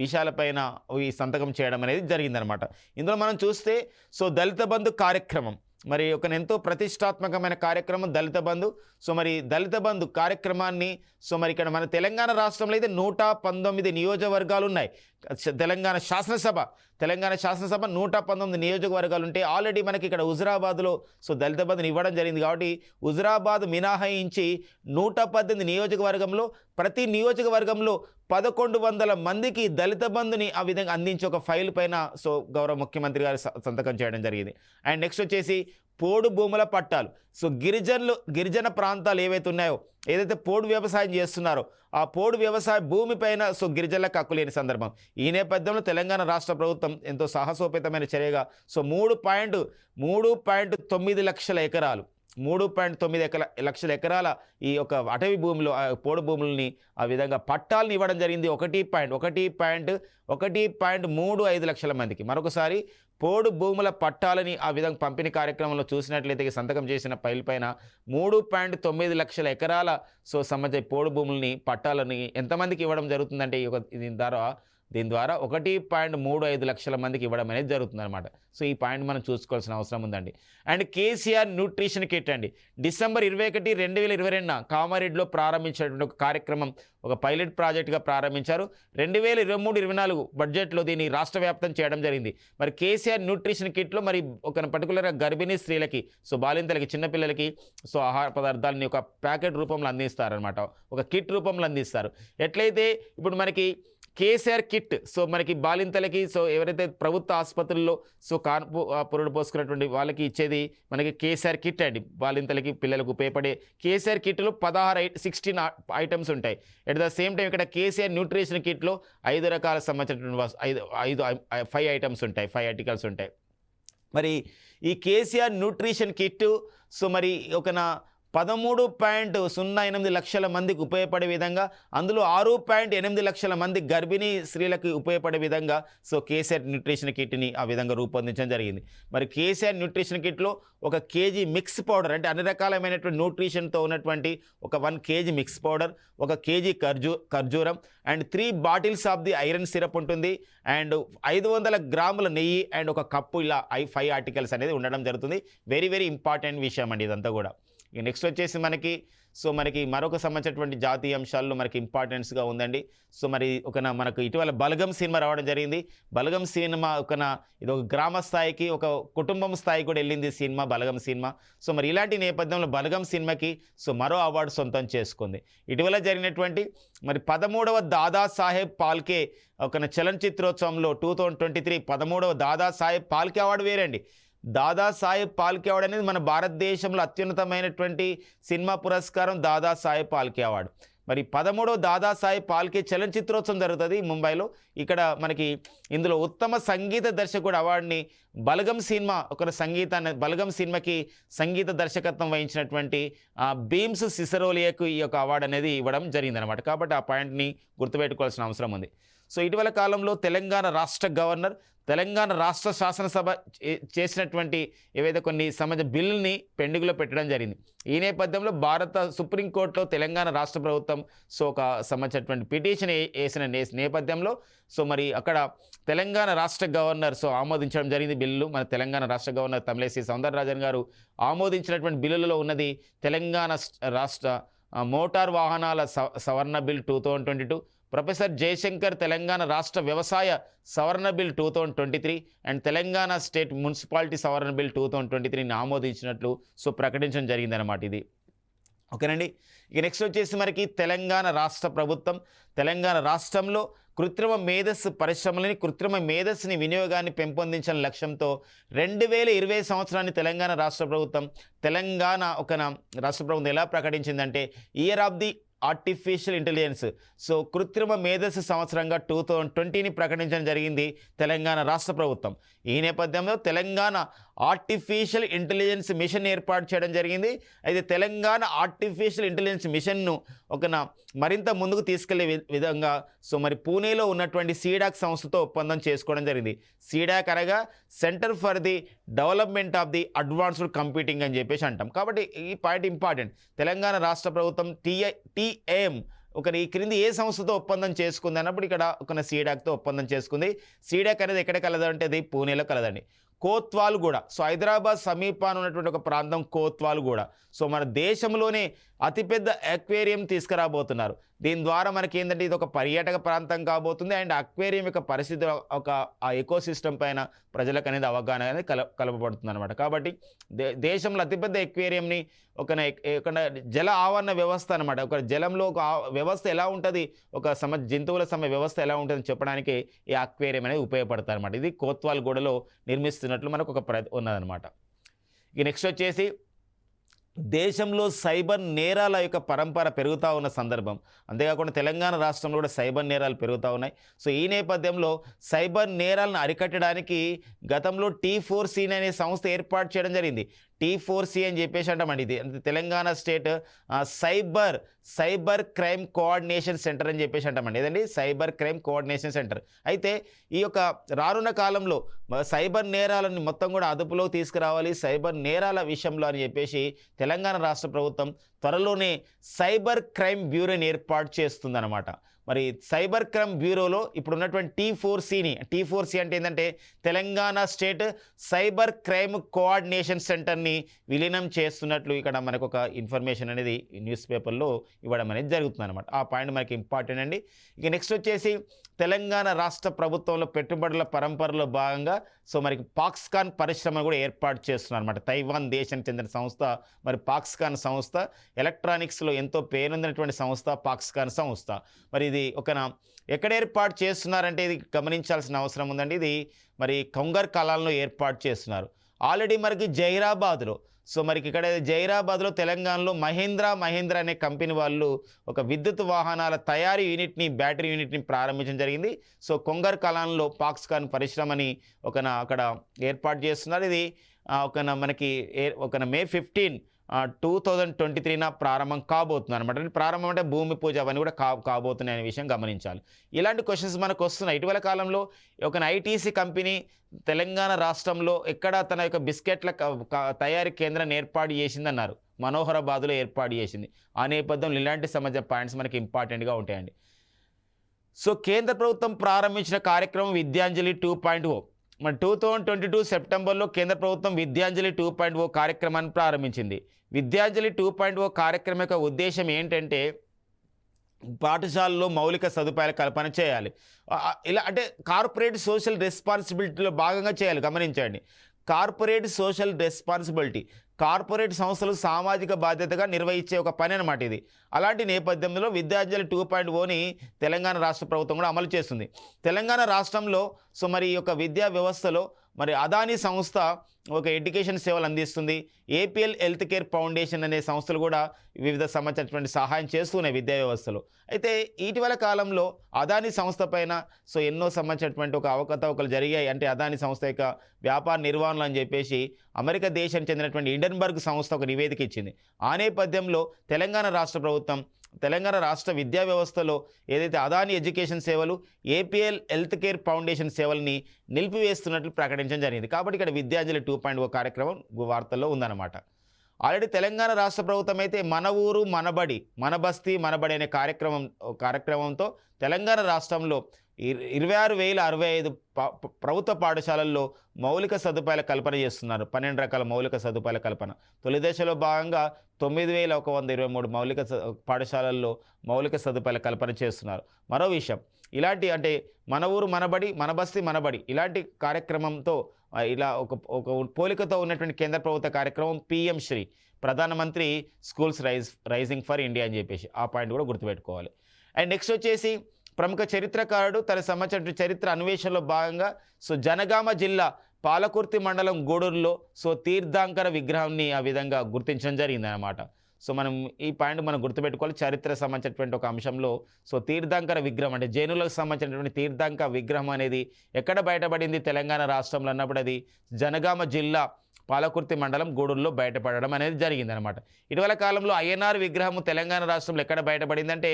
విషయాలపైన ఈ సంతకం చేయడం అనేది జరిగిందనమాట. ఇందులో మనం చూస్తే సో దళిత బంధు కార్యక్రమం మరి ఎంతో ప్రతిష్టాత్మకమైన కార్యక్రమం దళిత బంధు. సో మరి దళిత బంధు కార్యక్రమాన్ని సో మరి ఇక్కడ మన తెలంగాణ రాష్ట్రంలో అయితే 119 నియోజకవర్గాలు ఉన్నాయి. తెలంగాణ శాసనసభ 119 నియోజకవర్గాలు ఉంటే ఆల్రెడీ మనకి ఇక్కడ హుజురాబాద్లో సో దళిత బంధుని ఇవ్వడం జరిగింది. కాబట్టి హుజురాబాద్ మినహాయించి 118 నియోజకవర్గంలో ప్రతి నియోజకవర్గంలో 1100 మందికి దళిత బంధుని ఆ విధంగా అందించి ఒక ఫైల్ పైన సో గౌరవ ముఖ్యమంత్రి గారు సంతకం చేయడం జరిగింది. అండ్ నెక్స్ట్ వచ్చేసి పోడు భూముల పట్టాలు. సో గిరిజన ప్రాంతాలు ఏవైతే ఉన్నాయో, ఏదైతే పోడు వ్యవసాయం చేస్తున్నారో ఆ పోడు వ్యవసాయ భూమిపైన సో గిరిజనులకు హక్కు లేని సందర్భం. ఈ నేపథ్యంలో తెలంగాణ రాష్ట్ర ప్రభుత్వం ఎంతో సాహసోపేతమైన చర్యగా సో 3.9 లక్షల ఎకరాలు 3.9 లక్షల ఎకరాల ఈ యొక్క అటవీ భూములు పోడు భూములని ఆ విధంగా పట్టాలను ఇవ్వడం జరిగింది 1.35 లక్షల మందికి. మరొకసారి పోడు భూముల పట్టాలని ఆ విధంగా పంపిణీ కార్యక్రమంలో చూసినట్లయితే సంతకం చేసిన ఫైల్ పైన 3.9 లక్షల ఎకరాల సో సంబంధించిన పోడు భూములని పట్టాలని ఎంతమందికి ఇవ్వడం జరుగుతుందంటే దీని ద్వారా 1.35 లక్షల మందికి ఇవ్వడం అనేది జరుగుతుందన్నమాట. సో ఈ పాయింట్ మనం చూసుకోవాల్సిన అవసరం ఉందండి. అండ్ కేసీఆర్ న్యూట్రిషన్ కిట్ అండి, డిసెంబర్ 21, 2022 కామారెడ్డిలో ప్రారంభించినటువంటి ఒక కార్యక్రమం, ఒక పైలట్ ప్రాజెక్ట్గా ప్రారంభించారు. 2023-24 బడ్జెట్లో దీన్ని రాష్ట్ర వ్యాప్తం చేయడం జరిగింది. మరి కేసీఆర్ న్యూట్రిషన్ కిట్లో మరి ఒక పర్టికులర్గా గర్భిణీ స్త్రీలకి సో బాలింతలకి చిన్నపిల్లలకి సో ఆహార పదార్థాలని ఒక ప్యాకెట్ రూపంలో అందిస్తారనమాట, ఒక కిట్ రూపంలో అందిస్తారు. ఎట్లయితే ఇప్పుడు మనకి కేసీఆర్ కిట్. సో మనకి బాలింతలకి సో ఎవరైతే ప్రభుత్వ ఆసుపత్రుల్లో సో కాన్పు పురుడు పోసుకున్నటువంటి వాళ్ళకి ఇచ్చేది మనకి కేసీఆర్ కిట్ అండి. బాలింతలకి పిల్లలకు ఉపయోగపడే కేసీఆర్ కిట్లో 16 ఐటమ్స్ ఉంటాయి. ఎట్ ద సేమ్ టైం ఇక్కడ కేసీఆర్ న్యూట్రిషన్ కిట్లో 5 రకాల సంబంధించినటువంటి 5 ఐటమ్స్ ఉంటాయి, 5 ఆర్టికల్స్ ఉంటాయి. మరి ఈ కేసీఆర్ న్యూట్రిషన్ కిట్ సో మరి ఒక 13.08 లక్షల మందికి ఉపయోగపడే విధంగా, అందులో 6.8 లక్షల మంది గర్భిణీ స్త్రీలకు ఉపయోగపడే విధంగా సో కేసీఆర్ న్యూట్రిషన్ కిట్ని ఆ విధంగా రూపొందించడం జరిగింది. మరి కేసీఆర్ న్యూట్రిషన్ కిట్లో 1 కేజీ మిక్స్ పౌడర్, అంటే అన్ని రకాలమైనటువంటి న్యూట్రిషన్తో ఉన్నటువంటి 1 కేజీ మిక్స్ పౌడర్, 1 కేజీ ఖర్జూరం and 3 bottles of the iron syrup ఉంటుంది, అండ్ 500 గ్రాముల నెయ్యి అండ్ 1 కప్పు, ఇలా 5 ఆర్టికల్స్ అనేది ఉండడం జరుగుతుంది. వెరీ వెరీ ఇంపార్టెంట్ విషయం అండి ఇదంతా కూడా. ఇక నెక్స్ట్ వచ్చేసి మనకి మరొక సంబంధించినటువంటి జాతీయ అంశాల్లో మనకి ఇంపార్టెన్స్గా ఉందండి. సో మరి మనకు ఇటీవల బలగం సినిమా రావడం జరిగింది. బలగం సినిమా ఇది ఒక గ్రామ స్థాయికి, ఒక కుటుంబం స్థాయికి కూడా వెళ్ళింది సినిమా, బలగం సినిమా. సో మరి ఇలాంటి నేపథ్యంలో బలగం సినిమాకి సో మరో అవార్డు సొంతం చేసుకుంది. ఇటీవల జరిగినటువంటి మరి 13వ దాదాసాహెబ్ పాల్కే చలనచిత్రోత్సవంలో 2023 13వ దాదాసాహెబ్ పాల్కే అవార్డు వేరండి. దాదాసాహెబ్ పాల్కే అవార్డు అనేది మన భారతదేశంలో అత్యున్నతమైనటువంటి సినిమా పురస్కారం దాదాసాహెబ్ పాల్కే అవార్డు. మరి 13వ దాదాసాహెబ్ పాల్కే చలనచిత్రోత్సవం జరుగుతుంది ముంబైలో. ఇక్కడ మనకి ఇందులో ఉత్తమ సంగీత దర్శకుడు అవార్డుని బలగం సినిమాకి సంగీత దర్శకత్వం వహించినటువంటి భీమ్స్ సిసరోలియాకు ఈ యొక్క అవార్డు అనేది ఇవ్వడం జరిగిందనమాట. కాబట్టి ఆ పాయింట్ని గుర్తుపెట్టుకోవాల్సిన అవసరం ఉంది. సో ఇటీవల కాలంలో తెలంగాణ రాష్ట్ర గవర్నర్, తెలంగాణ రాష్ట్ర శాసనసభ చేసినటువంటి ఏవైతే కొన్ని సంబంధించిన బిల్లుని పెండింగ్లో పెట్టడం జరిగింది. ఈ నేపథ్యంలో భారత సుప్రీంకోర్టులో తెలంగాణ రాష్ట్ర ప్రభుత్వం సో ఒక సంబంధించినటువంటి పిటిషన్ వేసిన నేపథ్యంలో సో మరి అక్కడ తెలంగాణ రాష్ట్ర గవర్నర్ సో ఆమోదించడం జరిగింది బిల్లు. మన తెలంగాణ రాష్ట్ర గవర్నర్ తమిళిసై సౌందరరాజన్ గారు ఆమోదించినటువంటి బిల్లులలో ఉన్నది తెలంగాణ రాష్ట్ర మోటార్ వాహనాల సవరణ బిల్ 2022, ప్రొఫెసర్ జయశంకర్ తెలంగాణ రాష్ట్ర వ్యవసాయ సవరణ bill 2023 and Telangana state municipality సవరణ బిల్ 2023ని ఆమోదించినట్లు సో ప్రకటించడం జరిగిందనమాట. ఇది ఓకేనండి. ఇక నెక్స్ట్ వచ్చేసి మనకి తెలంగాణ రాష్ట్ర ప్రభుత్వం తెలంగాణ రాష్ట్రంలో కృత్రిమ మేధస్సుని వినియోగాన్ని పెంపొందించిన లక్ష్యంతో 2020 సంవత్సరాన్ని తెలంగాణ రాష్ట్ర ప్రభుత్వం ఎలా ప్రకటించిందంటే year of the artificial intelligence, so కృత్రిమ మేధస్సు సంవత్సరంగా 2020ని ప్రకటించడం జరిగింది తెలంగాణ రాష్ట్ర ప్రభుత్వం. ఈ నేపథ్యంలో తెలంగాణ ఆర్టిఫిషియల్ ఇంటెలిజెన్స్ మిషన్ ఏర్పాటు చేయడం జరిగింది. అయితే తెలంగాణ ఆర్టిఫిషియల్ ఇంటెలిజెన్స్ మిషన్ను మరింత ముందుకు తీసుకెళ్లే విధంగా సో మరి పూణేలో ఉన్నటువంటి సీడాక్ సంస్థతో ఒప్పందం చేసుకోవడం జరిగింది. సీడాక్ అనగా centre for the development of the advanced computing అని చెప్పేసి అంటాం. కాబట్టి ఈ పాయింట్ ఇంపార్టెంట్. తెలంగాణ రాష్ట్ర ప్రభుత్వం టీఏఎం ఈ క్రింది ఏ సంస్థతో ఒప్పందం చేసుకుంది అన్నప్పుడు ఇక్కడ సీడాక్తో ఒప్పందం చేసుకుంది. సీడాక్ అనేది ఎక్కడ కలదంటే అది పూణేలో కలదండి. కోత్వాల్గూడ, సో హైదరాబాద్ సమీపాన ఉన్నటువంటి ఒక ప్రాంతం కోత్వాల్గూడ. సో మన దేశంలోనే అతిపెద్ద అక్వేరియం తీసుకురాబోతున్నారు. దీని ద్వారా మనకి ఏంటంటే ఇది ఒక పర్యాటక ప్రాంతం కాబోతుంది. అండ్ అక్వేరియం యొక్క పరిస్థితి ఆ ఎకోసిస్టమ్ పైన ప్రజలకు అనేది అవగాహన అనేది కలపబడుతుంది అనమాట. కాబట్టి దేశంలో అతిపెద్ద అక్వేరియంని ఒక జల ఆవరణ వ్యవస్థ అనమాట. ఒక జలంలో ఒక వ్యవస్థ ఎలా ఉంటుంది, జంతువుల వ్యవస్థ ఎలా ఉంటుందని చెప్పడానికి ఈ అక్వేరియం అనేది ఉపయోగపడుతుంది అనమాట. ఇది కోత్వాల్గూడలో నిర్మిస్తున్నట్లు మనకు ఉన్నదనమాట. ఇక నెక్స్ట్ వచ్చేసి దేశంలో సైబర్ నేరాల యొక్క పరంపర పెరుగుతూ ఉన్న సందర్భం, అంతేకాకుండా తెలంగాణ రాష్ట్రంలో కూడా సైబర్ నేరాలు పెరుగుతూ ఉన్నాయి. సో ఈ నేపథ్యంలో సైబర్ నేరాలను అరికట్టడానికి గతంలో T4C అనే సంస్థ ఏర్పాటు చేయడం జరిగింది. T4C అని చెప్పేసి అంటామండి. ఇది Telangana state cyber crime coordination centre అని చెప్పేసి అంటామండి. ఏదండి సైబర్ క్రైమ్ కోఆర్డినేషన్ సెంటర్. అయితే ఈ యొక్క రానున్న కాలంలో సైబర్ నేరాలను మొత్తం కూడా అదుపులో తీసుకురావాలి సైబర్ నేరాల విషయంలో అని చెప్పేసి తెలంగాణ రాష్ట్ర ప్రభుత్వం త్వరలోనే సైబర్ క్రైమ్ బ్యూరోని ఏర్పాటు చేస్తుందన్నమాట. మరి సైబర్ క్రైమ్ బ్యూరోలో ఇప్పుడు ఉన్నటువంటి T4C అంటే ఏంటంటే Telangana state cyber crime coordination సెంటర్ని విలీనం చేస్తున్నట్లు ఇక్కడ మనకు ఒక ఇన్ఫర్మేషన్ అనేది న్యూస్ పేపర్లో ఇవ్వడం అనేది జరుగుతుంది అనమాట. ఆ పాయింట్ మనకి ఇంపార్టెంట్ అండి. ఇక నెక్స్ట్ వచ్చేసి తెలంగాణ రాష్ట్ర ప్రభుత్వంలో పెట్టుబడుల పరంపరలో భాగంగా సో మనకి పాక్స్కాన్ పరిశ్రమ కూడా ఏర్పాటు చేస్తున్నారు అనమాట. తైవాన్ దేశానికి చెందిన సంస్థ పాక్స్కాన్ సంస్థ. ఎలక్ట్రానిక్స్లో ఎంతో పేరొందినటువంటి సంస్థ పాక్స్కాన్ సంస్థ. మరి ఇది ఎక్కడ ఏర్పాటు చేస్తున్నారంటే ఇది గమనించాల్సిన అవసరం ఉందండి. ఇది మరి కొంగర్ కలాన్లో ఏర్పాటు చేస్తున్నారు. ఆల్రెడీ మనకి జైరాబాద్లో, సో మనకి ఇక్కడ జైరాబాద్లో తెలంగాణలో మహీంద్రా అనే కంపెనీ వాళ్ళు ఒక విద్యుత్ వాహనాల తయారీ యూనిట్ని, బ్యాటరీ యూనిట్ని ప్రారంభించడం జరిగింది. సో కొంగర్ కలాన్లో పాక్స్కాన్ పరిశ్రమని అక్కడ ఏర్పాటు చేస్తున్నారు. ఇది మనకి మే 15, 2023 ప్రారంభం కాబోతుంది అనమాట. ప్రారంభం అంటే భూమి పూజ అవన్నీ కూడా కాబోతున్నాయి అనే విషయం గమనించాలి. ఇలాంటి క్వశ్చన్స్ మనకు వస్తున్నాయి. ఇటీవల కాలంలో ఐటీసీ కంపెనీ తెలంగాణ రాష్ట్రంలో ఎక్కడ తన యొక్క బిస్కెట్ల తయారీ కేంద్రాన్ని ఏర్పాటు చేసిందన్నారు. మనోహరాబాద్లో ఏర్పాటు చేసింది. ఆ నేపథ్యంలో ఇలాంటి సంబంధించిన పాయింట్స్ మనకి ఇంపార్టెంట్గా ఉంటాయండి. సో కేంద్ర ప్రభుత్వం ప్రారంభించిన కార్యక్రమం విద్యాంజలి 2.0. మరి 2022 సెప్టెంబర్లో కేంద్ర ప్రభుత్వం విద్యాంజలి 2.0 కార్యక్రమాన్ని ప్రారంభించింది. విద్యాంజలి 2.0 కార్యక్రమం యొక్క ఉద్దేశం ఏంటంటే పాఠశాలలో మౌలిక సదుపాయాల కల్పన చేయాలి. ఇలా అంటే కార్పొరేట్ సోషల్ రెస్పాన్సిబిలిటీలో భాగంగా చేయాలి. గమనించండి, కార్పొరేట్ సోషల్ రెస్పాన్సిబిలిటీ, కార్పొరేట్ సంస్థలు సామాజిక బాధ్యతగా నిర్వహించే ఒక పని అనమాట ఇది. అలాంటి నేపథ్యంలో విద్యాంజలి 2.0ని తెలంగాణ రాష్ట్ర ప్రభుత్వం కూడా అమలు చేస్తుంది. తెలంగాణ రాష్ట్రంలో సో మరి ఈ యొక్క విద్యా వ్యవస్థలో మరి అదానీ సంస్థ ఒక ఎడ్యుకేషన్ సేవలు అందిస్తుంది. ఏపీఎల్ హెల్త్ కేర్ ఫౌండేషన్ అనే సంస్థలు కూడా వివిధ సంబంధించినటువంటి సహాయం చేస్తున్నాయి విద్యా వ్యవస్థలో. అయితే ఇటీవల కాలంలో అదానీ సంస్థ పైన సో ఎన్నో సంబంధించినటువంటి అవకతవకలు జరిగాయి. అంటే అదానీ సంస్థ యొక్క వ్యాపార నిర్వహణలు అని చెప్పేసి అమెరికా దేశానికి చెందినటువంటి హిండెన్బర్గ్ సంస్థ ఒక నివేదిక ఇచ్చింది. ఆ నేపథ్యంలో తెలంగాణ రాష్ట్ర ప్రభుత్వం తెలంగాణ రాష్ట్ర విద్యా వ్యవస్థలో ఏదైతే అదానీ ఎడ్యుకేషన్ సేవలు, ఏపీఎల్ హెల్త్ కేర్ ఫౌండేషన్ సేవల్ని నిలిపివేస్తున్నట్లు ప్రకటించడం జరిగింది. కాబట్టి ఇక్కడ విద్యాంజలి 2.0 కార్యక్రమం వార్తల్లో ఉందన్నమాట. ఆల్రెడీ తెలంగాణ రాష్ట్ర ప్రభుత్వం అయితే మన ఊరు మనబడి, మన బస్తీ మనబడి అనే కార్యక్రమంతో తెలంగాణ రాష్ట్రంలో 26,065 ప్రభుత్వ పాఠశాలల్లో మౌలిక సదుపాయాల కల్పన చేస్తున్నారు. 12 రకాల మౌలిక సదుపాయాల కల్పన. తొలి దశలో భాగంగా 9,123 పాఠశాలల్లో మౌలిక సదుపాయాల కల్పన చేస్తున్నారు. మరో విషయం, ఇలాంటి అంటే మన ఊరు మనబడి, మన బస్తీ మనబడి ఇలాంటి కార్యక్రమంతో ఇలా ఒక పోలికతో ఉన్నటువంటి కేంద్ర ప్రభుత్వ కార్యక్రమం PM శ్రీ, ప్రధానమంత్రి స్కూల్స్ రైజింగ్ ఫర్ ఇండియా అని చెప్పేసి ఆ పాయింట్ కూడా గుర్తుపెట్టుకోవాలి. అండ్ నెక్స్ట్ వచ్చేసి ప్రముఖ చరిత్రకారుడు తన సంబంధించిన చరిత్ర అన్వేషణలో భాగంగా సో జనగామ జిల్లా పాలకుర్తి మండలం గూడూరులో సో తీర్థంకర విగ్రహాన్ని ఆ విధంగా గుర్తించడం జరిగింది అన్నమాట. సో మనం ఈ పాయింట్ మనం గుర్తుపెట్టుకోవాలి. చరిత్ర సంబంధించినటువంటి ఒక అంశంలో సో తీర్థంకర విగ్రహం అంటే జైనులకు సంబంధించినటువంటి తీర్థంకర విగ్రహం అనేది ఎక్కడ బయటపడింది తెలంగాణ రాష్ట్రంలో అన్నప్పుడు అది జనగామ జిల్లా పాలకుర్తి మండలం గూడూరులో బయటపడడం అనేది జరిగిందనమాట. ఇటీవల కాలంలో అయ్యనార్ విగ్రహము తెలంగాణ రాష్ట్రంలో ఎక్కడ బయటపడిందంటే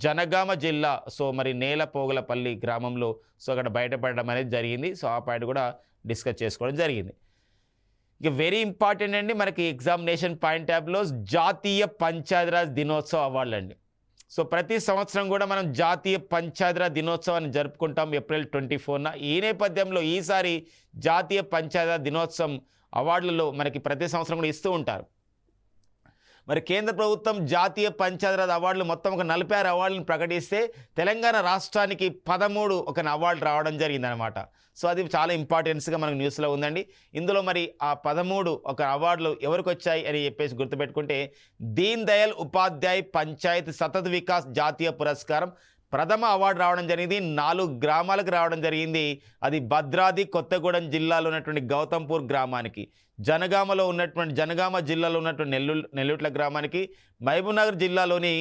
జనగామ జిల్లా సో మరి నేలపోగలపల్లి గ్రామంలో సో అక్కడ బయటపడడం అనేది జరిగింది. సో ఆ పాయింట్ కూడా డిస్కస్ చేసుకోవడం జరిగింది. ఇక వెరీ ఇంపార్టెంట్ అండి మనకి ఎగ్జామినేషన్ పాయింట్ ట్యాబ్లో జాతీయ పంచాయతీరాజ్ దినోత్సవ అవార్డులు అండి. సో ప్రతి సంవత్సరం కూడా మనం జాతీయ పంచాయతీరాజ్ దినోత్సవాన్ని జరుపుకుంటాం ఏప్రిల్ 24న. ఈ నేపథ్యంలో ఈసారి జాతీయ పంచాయతీరాజ్ దినోత్సవం అవార్డులలో మనకి ప్రతి సంవత్సరం కూడా ఇస్తూ ఉంటారు. మరి కేంద్ర ప్రభుత్వం జాతీయ పంచాయతీరాజ్ అవార్డులు మొత్తం ఒక 46 అవార్డులను ప్రకటిస్తే తెలంగాణ రాష్ట్రానికి 13 అవార్డు రావడం జరిగిందనమాట. సో అది చాలా ఇంపార్టెన్స్గా మనకు న్యూస్లో ఉందండి. ఇందులో మరి ఆ 13 అవార్డులు ఎవరికి వచ్చాయి అని చెప్పేసి గుర్తుపెట్టుకుంటే దీన్ దయాళ్ ఉపాధ్యాయ్ పంచాయత్ సతత్ వికాస్ జాతీయ పురస్కారం ప్రథమ అవార్డు రావడం జరిగింది. 4 గ్రామాలకు రావడం జరిగింది. అది భద్రాద్రి కొత్తగూడెం జిల్లాలో ఉన్నటువంటి గౌతంపూర్ గ్రామానికి, జనగామ జిల్లాలో ఉన్నటువంటి నెల్లూట్ల గ్రామానికి, మహబూబ్నగర్ జిల్లాలోని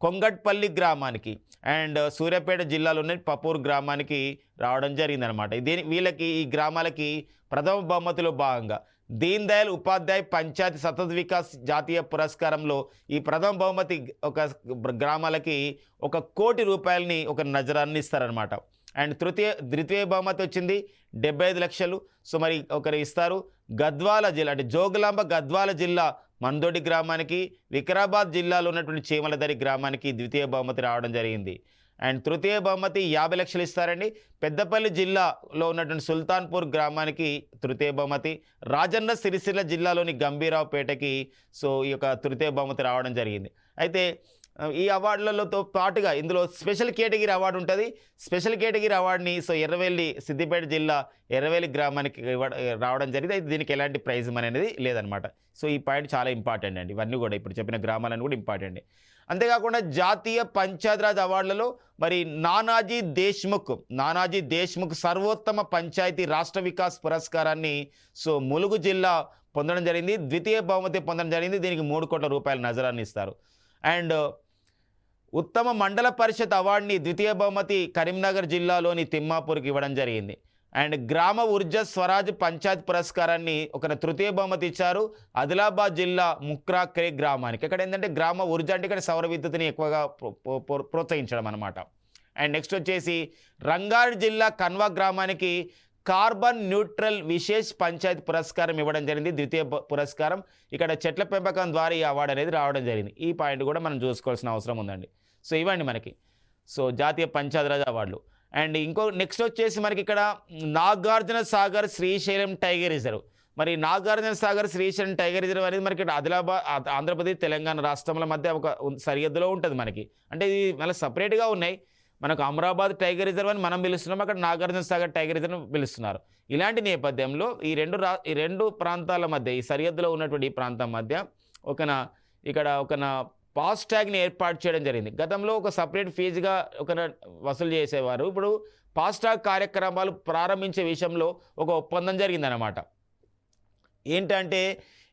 కొంగట్పల్లి గ్రామానికి అండ్ సూర్యాపేట జిల్లాలోని పపూర్ గ్రామానికి రావడం జరిగిందనమాట. వీళ్ళకి ఈ గ్రామాలకి ప్రథమ బహుమతిలో భాగంగా దీన్ దయాళ్ ఉపాధ్యాయ్ పంచాయత్ సతత్ వికాస్ జాతీయ పురస్కారంలో ఈ ప్రథమ బహుమతి గ్రామాలకి 1 కోటి రూపాయలని నజరాన్ని ఇస్తారనమాట. అండ్ ద్వితీయ బహుమతి వచ్చింది 75 లక్షలు. సో మరి ఒకరు ఇస్తారు. గద్వాల జిల్లా అంటే జోగులాంబ గద్వాల జిల్లా మందోడి గ్రామానికి, వికారాబాద్ జిల్లాలో ఉన్నటువంటి చీమలదరి గ్రామానికి ద్వితీయ బహుమతి రావడం జరిగింది. అండ్ తృతీయ బహుమతి 50 లక్షలు ఇస్తారండి. పెద్దపల్లి జిల్లాలో ఉన్నటువంటి సుల్తాన్పూర్ గ్రామానికి తృతీయ బహుమతి, రాజన్న సిరిసిల్ల జిల్లాలోని గంభీరావుపేటకి సో ఈ యొక్క తృతీయ బహుమతి రావడం జరిగింది. అయితే ఈ అవార్డులతో పాటుగా ఇందులో స్పెషల్ కేటగిరీ అవార్డు ఉంటుంది. స్పెషల్ కేటగిరీ అవార్డుని సో ఎర్రవెల్లి సిద్దిపేట జిల్లా ఎర్రవెల్లి గ్రామానికి రావడం జరిగింది. అయితే దీనికి ఎలాంటి ప్రైజ్ మనీ అనేది లేదనమాట. సో ఈ పాయింట్ చాలా ఇంపార్టెంట్ అండి. ఇవన్నీ కూడా ఇప్పుడు చెప్పిన గ్రామాలను కూడా ఇంపార్టెంట్. అంతేకాకుండా జాతీయ పంచాయతీరాజ్ అవార్డులలో మరి నానాజీ దేశ్ముఖ్ సర్వోత్తమ పంచాయతీ రాష్ట్ర వికాస్ పురస్కారాన్ని సో ములుగు జిల్లా పొందడం జరిగింది. ద్వితీయ బహుమతి పొందడం జరిగింది. దీనికి 3 కోట్ల రూపాయల నజరాన్ని ఇస్తారు. అండ్ ఉత్తమ మండల పరిషత్ అవార్డుని ద్వితీయ బహుమతి కరీంనగర్ జిల్లాలోని తిమ్మాపూర్కి ఇవ్వడం జరిగింది. అండ్ గ్రామ ఊర్జా స్వరాజ్ పంచాయత్ పురస్కారాన్ని ఒక తృతీయ బహుమతి ఇచ్చారు ఆదిలాబాద్ జిల్లా ముక్రాక్రే గ్రామానికి. ఇక్కడ ఏంటంటే గ్రామ ఊర్జా అంటే ఇక్కడ సౌర విద్యుత్తుని ఎక్కువగా ప్రోత్సహించడం అనమాట. అండ్ నెక్స్ట్ వచ్చేసి రంగారెడ్డి జిల్లా కన్వా గ్రామానికి కార్బన్ న్యూట్రల్ విశేష్ పంచాయత్ పురస్కారం ఇవ్వడం జరిగింది. ద్వితీయ పురస్కారం. ఇక్కడ చెట్ల పెంపకం ద్వారా ఈ అవార్డు అనేది రావడం జరిగింది. ఈ పాయింట్ కూడా మనం చూసుకోవాల్సిన అవసరం ఉందండి. సో ఇవ్వండి మనకి సో జాతీయ పంచాయతీరాజ్ అవార్డులు. అండ్ నెక్స్ట్ వచ్చేసి మనకి ఇక్కడ నాగార్జున సాగర్ శ్రీశైలం టైగర్ రిజర్వ్. మరి నాగార్జున సాగర్ శ్రీశైలం టైగర్ రిజర్వ్ అనేది మనకి ఇక్కడ ఆదిలాబాద్ ఆంధ్రప్రదేశ్ తెలంగాణ రాష్ట్రాల మధ్య ఒక సరిహద్దులో ఉంటుంది మనకి. అంటే ఇది మళ్ళీ సపరేట్గా ఉన్నాయి. మనకు అమరాబాద్ టైగర్ రిజర్వ్ అని మనం పిలుస్తున్నాం, అక్కడ నాగార్జున సాగర్ టైగర్ రిజర్వ్ పిలుస్తున్నారు. ఇలాంటి నేపథ్యంలో ఈ రెండు ప్రాంతాల మధ్య ఈ సరిహద్దులో ఉన్నటువంటి ఈ ప్రాంతం మధ్య ఇక్కడ ఫాస్టాగ్ని ఏర్పాటు చేయడం జరిగింది. గతంలో ఒక సపరేట్ ఫీజుగా వసూలు చేసేవారు. ఇప్పుడు ఫాస్టాగ్ కార్యక్రమాలు ప్రారంభించే విషయంలో ఒక ఒప్పందం జరిగిందనమాట. ఏంటంటే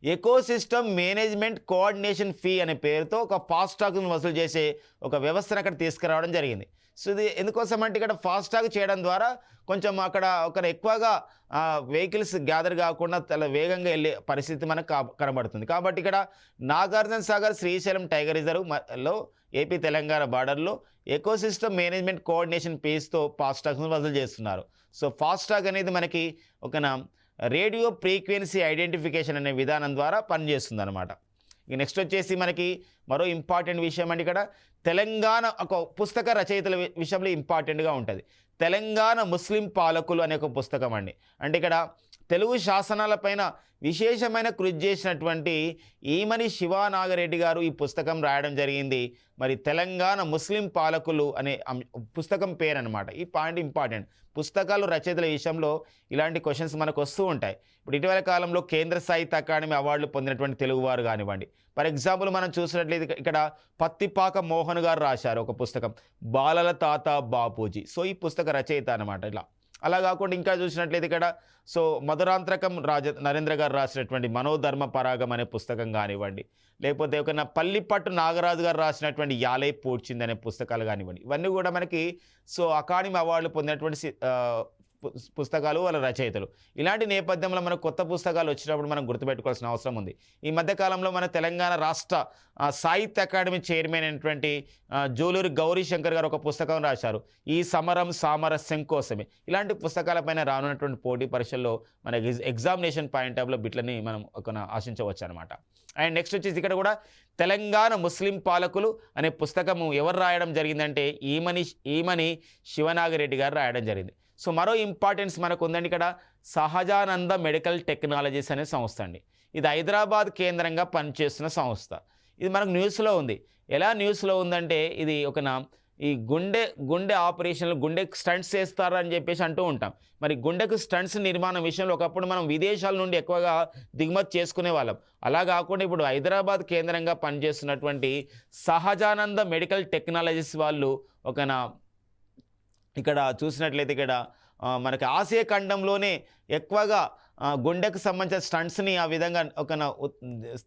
ఎకోసిస్టమ్ మేనేజ్మెంట్ కోఆర్డినేషన్ ఫీ అనే పేరుతో ఒక ఫాస్టాగ్ను వసూలు చేసే ఒక వ్యవస్థను అక్కడ తీసుకురావడం జరిగింది. సో ఇది ఎందుకోసం అంటే ఇక్కడ ఫాస్టాగ్ చేయడం ద్వారా కొంచెం అక్కడ ఎక్కువగా వెహికల్స్ గ్యాదర్ కాకుండా చాలా వేగంగా వెళ్ళే పరిస్థితి మనకు కనబడుతుంది. కాబట్టి ఇక్కడ నాగార్జున సాగర్ శ్రీశైలం టైగర్ రిజర్వ్లో ఏపీ తెలంగాణ బార్డర్లో ఎకోసిస్టమ్ మేనేజ్మెంట్ కోఆర్డినేషన్ ఫీస్తో ఫాస్టాగ్ను వసూలు చేస్తున్నారు. సో ఫాస్టాగ్ అనేది మనకి రేడియో ఫ్రీక్వెన్సీ ఐడెంటిఫికేషన్ అనే విధానం ద్వారా పనిచేస్తుంది అనమాట. ఇక నెక్స్ట్ వచ్చేసి మనకి మరో ఇంపార్టెంట్ విషయం అంటే ఇక్కడ తెలంగాణ ఒక పుస్తక రచయితల విషయంలో ఇంపార్టెంట్గా ఉంటుంది. తెలంగాణ ముస్లిం పాలకులు అనే ఒక పుస్తకం అండి. అంటే ఇక్కడ తెలుగు శాసనాలపైన విశేషమైన కృషి చేసినటువంటి ఈమని శివానాగరెడ్డి గారు ఈ పుస్తకం రాయడం జరిగింది. మరి తెలంగాణ ముస్లిం పాలకులు అనే పుస్తకం పేరు అనమాట. ఈ పాయింట్ ఇంపార్టెంట్. పుస్తకాలు రచయితల విషయంలో ఇలాంటి క్వశ్చన్స్ మనకు వస్తూ ఉంటాయి. ఇప్పుడు ఇటీవల కాలంలో కేంద్ర సాహిత్య అకాడమీ అవార్డులు పొందినటువంటి తెలుగువారు కానివ్వండి. ఫర్ ఎగ్జాంపుల్ మనం చూసినట్లయితే ఇక్కడ పత్తిపాక మోహన్ గారు రాశారు ఒక పుస్తకం బాలల తాత బాపూజీ. సో ఈ పుస్తక రచయిత అనమాట. ఇలా అలా కాకుండా ఇంకా చూసినట్లయితే ఇక్కడ సో మధురాంతరకం నరేంద్ర గారు రాసినటువంటి మనోధర్మ పరాగం అనే పుస్తకం కానివ్వండి, లేకపోతే ఒక పల్లిపట్టు నాగరాజు గారు రాసినటువంటి యాలై పూడ్చింది అనే పుస్తకాలు కానివ్వండి. ఇవన్నీ కూడా మనకి సో అకాడమీ అవార్డులు పొందినటువంటి పుస్తకాలు వాళ్ళ రచయితలు. ఇలాంటి నేపథ్యంలో మనకు కొత్త పుస్తకాలు వచ్చినప్పుడు మనం గుర్తుపెట్టుకోవాల్సిన అవసరం ఉంది. ఈ మధ్యకాలంలో మన తెలంగాణ రాష్ట్ర సాహిత్య అకాడమీ చైర్మన్ అయినటువంటి జూలూరి గౌరీశంకర్ గారు ఒక పుస్తకం రాశారు, ఈ సమరం సామరస్యం కోసమే. ఇలాంటి పుస్తకాలపైన రానున్నటువంటి పోటీ పరీక్షల్లో మన ఎగ్జామినేషన్ పాయింట్ ఆఫ్లో బిట్లని మనం ఆశించవచ్చు అనమాట. అండ్ నెక్స్ట్ వచ్చేసి ఇక్కడ కూడా తెలంగాణ ముస్లిం పాలకులు అనే పుస్తకము ఎవరు రాయడం జరిగిందంటే ఈమని శివనాగిరెడ్డి గారు రాయడం జరిగింది. సో మరో ఇంపార్టెన్స్ మనకు ఉందండి. ఇక్కడ సహజానంద మెడికల్ టెక్నాలజీస్ అనే సంస్థ అండి. ఇది హైదరాబాద్ కేంద్రంగా పనిచేస్తున్న సంస్థ. ఇది మనకు న్యూస్లో ఉంది. ఎలా న్యూస్లో ఉందంటే ఇది ఈ గుండె ఆపరేషన్లు గుండెకు స్టంట్స్ చేస్తారు అని చెప్పేసి అంటూ ఉంటాం. మరి గుండెకు స్టంట్స్ నిర్మాణం విషయంలో ఒకప్పుడు మనం విదేశాల నుండి ఎక్కువగా దిగుమతి చేసుకునే వాళ్ళం. అలా కాకుండా ఇప్పుడు హైదరాబాద్ కేంద్రంగా పనిచేస్తున్నటువంటి సహజానంద మెడికల్ టెక్నాలజీస్ వాళ్ళు ఇక్కడ చూసినట్లయితే ఇక్కడ మనకి ఆసియా ఖండంలోనే ఎక్కువగా గుండెకు సంబంధించిన స్టంట్స్ని ఆ విధంగా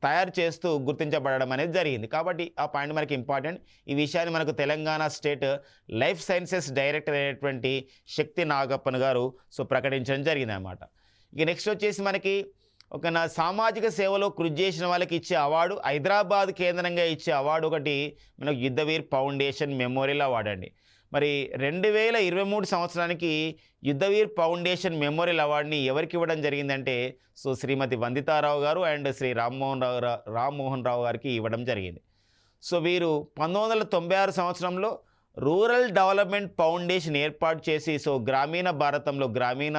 తయారు చేస్తూ గుర్తించబడడం అనేది జరిగింది. కాబట్టి ఆ పాయింట్ మనకి ఇంపార్టెంట్. ఈ విషయాన్ని మనకు Telangana state life sciences director అయినటువంటి శక్తి నాగప్పన్ గారు సో ప్రకటించడం జరిగింది అన్నమాట. ఇక నెక్స్ట్ వచ్చేసి మనకి సామాజిక సేవలో కృషి చేసిన వాళ్ళకి ఇచ్చే అవార్డు, హైదరాబాద్ కేంద్రంగా ఇచ్చే అవార్డు ఒకటి మనకు యుద్ధవీర్ ఫౌండేషన్ మెమోరియల్ అవార్డు అండి. మరి 2023 సంవత్సరానికి యుద్ధవీర్ ఫౌండేషన్ మెమోరియల్ అవార్డుని ఎవరికి ఇవ్వడం జరిగిందంటే సో శ్రీమతి వందితారావు గారు అండ్ శ్రీ రామ్మోహన్ రావు గారికి ఇవ్వడం జరిగింది. సో వీరు 1996 సంవత్సరంలో రూరల్ డెవలప్మెంట్ ఫౌండేషన్ ఏర్పాటు చేసి సో గ్రామీణ భారతంలో గ్రామీణ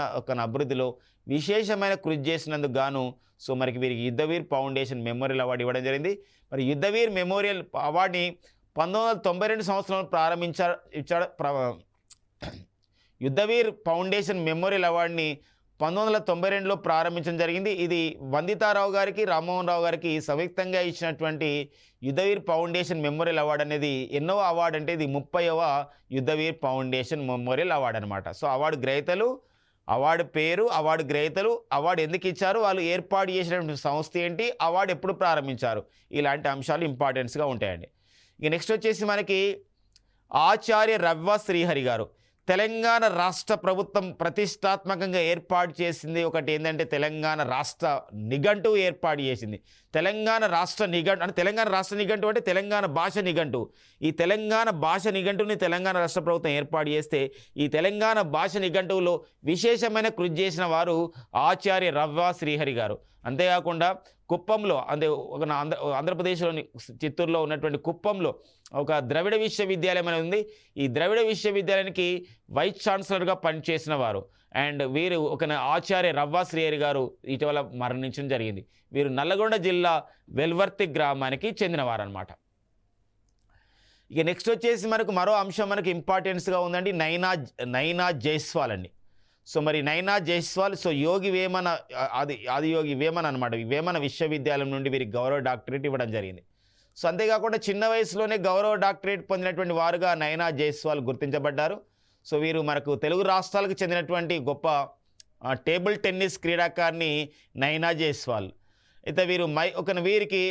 అభివృద్ధిలో విశేషమైన కృషి చేసినందుకు గాను సో మనకి వీరికి యుద్ధవీర్ ఫౌండేషన్ మెమోరియల్ అవార్డు ఇవ్వడం జరిగింది. మరి యుద్ధవీర్ మెమోరియల్ అవార్డుని 1992 సంవత్సరంలో యుద్ధవీర్ ఫౌండేషన్ మెమోరియల్ అవార్డుని 1992లో ప్రారంభించడం జరిగింది. ఇది వందితారావు గారికి, రామ్మోహన్ రావు గారికి సంయుక్తంగా ఇచ్చినటువంటి యుద్ధవీర్ ఫౌండేషన్ మెమోరియల్ అవార్డు అనేది ఎన్నో అవార్డు అంటే ఇది 30వ యుద్ధవీర్ ఫౌండేషన్ మెమోరియల్ అవార్డు అనమాట. సో అవార్డు గ్రహీతలు, అవార్డు పేరు, అవార్డు గ్రహీతలు, అవార్డు ఎందుకు ఇచ్చారు, వాళ్ళు ఏర్పాటు చేసినటువంటి సంస్థ ఏంటి, అవార్డు ఎప్పుడు ప్రారంభించారు, ఇలాంటి అంశాలు ఇంపార్టెన్స్గా ఉంటాయండి. ఇక నెక్స్ట్ వచ్చేసి మనకి ఆచార్య రవ్వ శ్రీహరి గారు తెలంగాణ రాష్ట్ర ప్రభుత్వం ప్రతిష్టాత్మకంగా ఏర్పాటు చేసింది ఒకటి ఏంటంటే తెలంగాణ రాష్ట్ర నిఘంటువు ఏర్పాటు చేసింది. తెలంగాణ రాష్ట్ర నిఘంటు అంటే తెలంగాణ రాష్ట్ర నిఘంటు అంటే తెలంగాణ భాష నిఘంటు. ఈ తెలంగాణ భాష నిఘంటుని తెలంగాణ రాష్ట్ర ప్రభుత్వం ఏర్పాటు చేస్తే ఈ తెలంగాణ భాష నిఘంటువులో విశేషమైన కృషి చేసిన వారు ఆచార్య రవ్వ శ్రీహరి గారు. అంతేకాకుండా కుప్పంలో ఒక ఆంధ్రప్రదేశ్లోని చిత్తూరులో ఉన్నటువంటి కుప్పంలో ఒక ద్రవిడ విశ్వవిద్యాలయం అనేది ఉంది. ఈ ద్రవిడ విశ్వవిద్యాలయానికి వైస్ ఛాన్సలర్గా పనిచేసిన వారు. అండ్ వీరు ఒక ఆచార్య రవ్వ శ్రీహరి గారు ఇటీవల మరణించడం జరిగింది. వీరు నల్లగొండ జిల్లా వెల్వర్తి గ్రామానికి చెందినవారు అనమాట. ఇక నెక్స్ట్ వచ్చేసి మనకు మరో అంశం మనకు ఇంపార్టెన్స్గా ఉందండి, నైనా జైస్వాల్ అండి. సో మరి నైనా జైస్వాల్ యోగి వేమన ఆదియోగి వేమన అనమాట. వేమన విశ్వవిద్యాలయం నుండి వీరికి గౌరవ డాక్టరేట్ ఇవ్వడం జరిగింది. సో అంతేకాకుండా చిన్న వయసులోనే గౌరవ డాక్టరేట్ పొందినటువంటి వారుగా నైనా జైస్వాల్ గుర్తించబడ్డారు. సో వీరు మనకు తెలుగు రాష్ట్రాలకు చెందినటువంటి గొప్ప టేబుల్ టెన్నిస్ క్రీడాకారిణి నైనా జైస్వాల్. అయితే వీరు వీరికి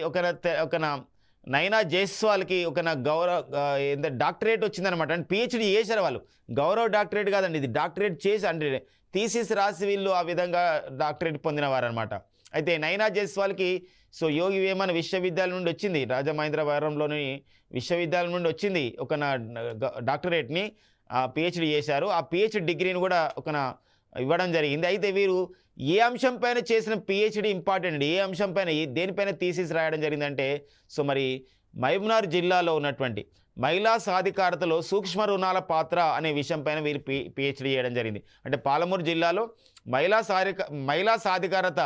నైనా జైస్వాల్కి డాక్టరేట్ వచ్చిందనమాట. అంటే పిహెచ్డి చేశారు వాళ్ళు, గౌరవ డాక్టరేట్ కాదండి, ఇది డాక్టరేట్ చేసి అంటే థీసిస్ రాసి వీళ్ళు ఆ విధంగా డాక్టరేట్ పొందినవారనమాట. అయితే నైనా జైస్వాల్కి యోగి వేమన విశ్వవిద్యాలయం నుండి వచ్చింది, రాజమహేంద్రవరంలోని విశ్వవిద్యాలయం నుండి వచ్చింది డాక్టరేట్ని పిహెచ్డి చేశారు. ఆ పిహెచ్డి డిగ్రీని కూడా ఇవ్వడం జరిగింది. అయితే వీరు ఏ అంశం పైన చేసిన పిహెచ్డి ఇంపార్టెంట్, ఏ అంశం పైన దేనిపైన థీసిస్ రాయడం జరిగిందంటే మరి మహబూబ్నగర్ జిల్లాలో ఉన్నటువంటి మహిళా సాధికారతలో సూక్ష్మ రుణాల పాత్ర అనే విషయం పైన వీరు పిహెచ్డి చేయడం జరిగింది. అంటే పాలమూరు జిల్లాలో మహిళా సాధికారత